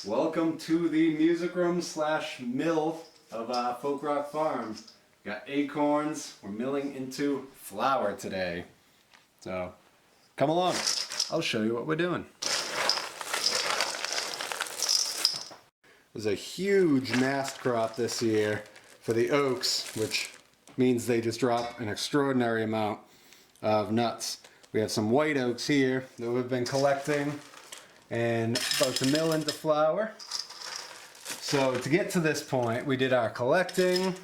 Welcome to the music room slash mill of Folk Rock Farm. Got acorns. We're milling into flour today. So come along. I'll show you what we're doing. There's a huge mast crop this year for the oaks, which means they just drop an extraordinary amount of nuts. We have some white oaks here that we've been collecting and about to mill into flour. So to get to this point, we did our collecting,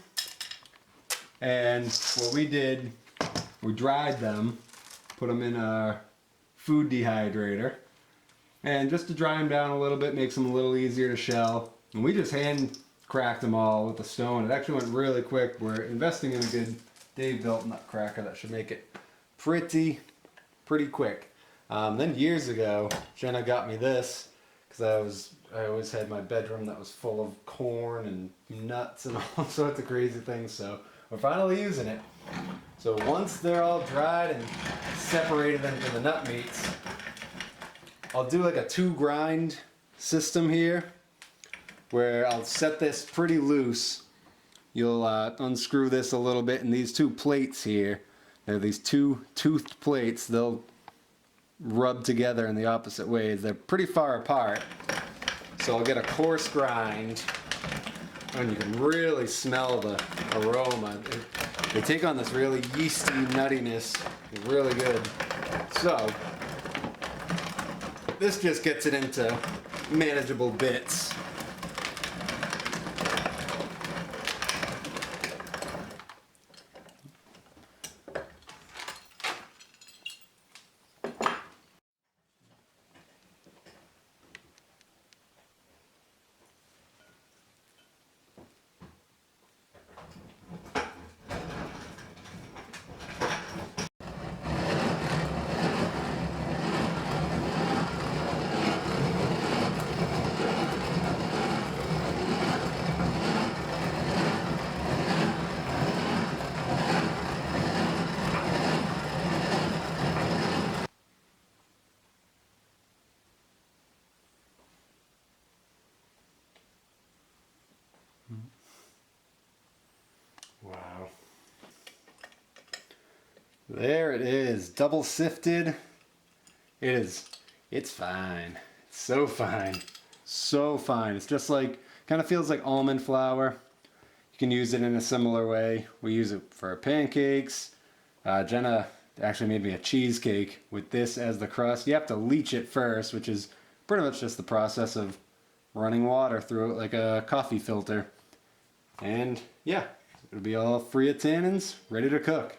and what we did, we dried them, put them in our food dehydrator, and just to dry them down a little bit, makes them a little easier to shell. And we just hand cracked them all with a stone. It actually went really quick. We're investing in a good Dave built nutcracker that should make it pretty quick. Then years ago, Jenna got me this because I always had my bedroom that was full of corn and nuts and all sorts of crazy things. So we're finally using it. So once they're all dried and separated into the nut meats, I'll do like a 2 grind system here where I'll set this pretty loose. You'll unscrew this a little bit, and these 2 plates here, they're these 2 toothed plates. They'll rub together in the opposite ways. They're pretty far apart. So I'll get a coarse grind, and you can really smell the aroma. They take on this really yeasty nuttiness. It's really good. So this just gets it into manageable bits. Wow. There it is, double sifted. It's fine. It's so fine. So fine. It's just like, kind of feels like almond flour. You can use it in a similar way. We use it for pancakes. Jenna actually made me a cheesecake with this as the crust. You have to leach it first, which is pretty much just the process of running water through it like a coffee filter. And yeah, it'll be all free of tannins, ready to cook.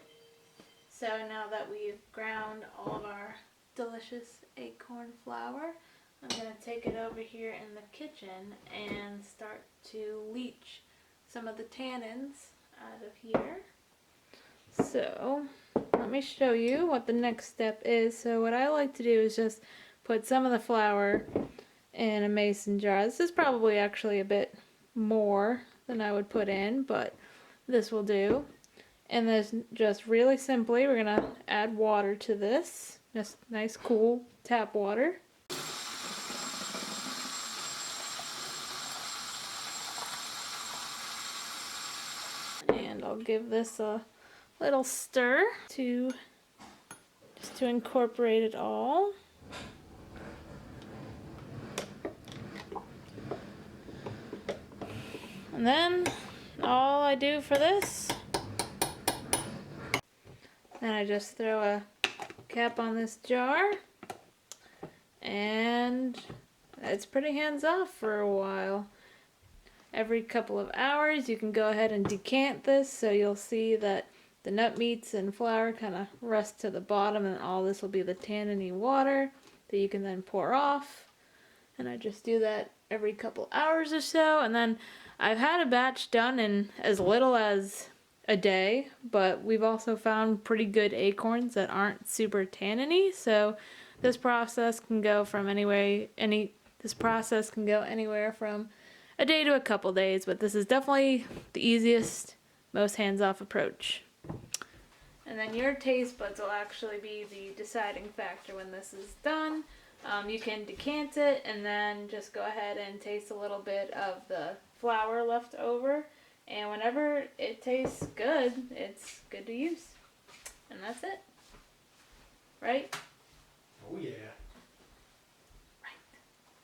So now that we've ground all of our delicious acorn flour, I'm going to take it over here in the kitchen and start to leach some of the tannins out of here. So let me show you what the next step is. So what I like to do is just put some of the flour in a mason jar. This is probably actually a bit more than I would put in, but this will do. And then just really simply, we're gonna add water to this. Just nice cool tap water. And I'll give this a little stir just to incorporate it all. And then all I do for this, then I just throw a cap on this jar, and it's pretty hands off for a while. Every couple of hours you can go ahead and decant this, so you'll see that the nut meats and flour kind of rest to the bottom, and all this will be the tanniny water that you can then pour off. And I just do that every couple hours or so, and then I've had a batch done in as little as a day, but we've also found pretty good acorns that aren't super tanniny, so this process can go from anywhere from a day to a couple days, but this is definitely the easiest, most hands-off approach. And then your taste buds will actually be the deciding factor when this is done. You can decant it and then just go ahead and taste a little bit of the flour left over. And whenever it tastes good, it's good to use. And that's it. Right? Oh yeah.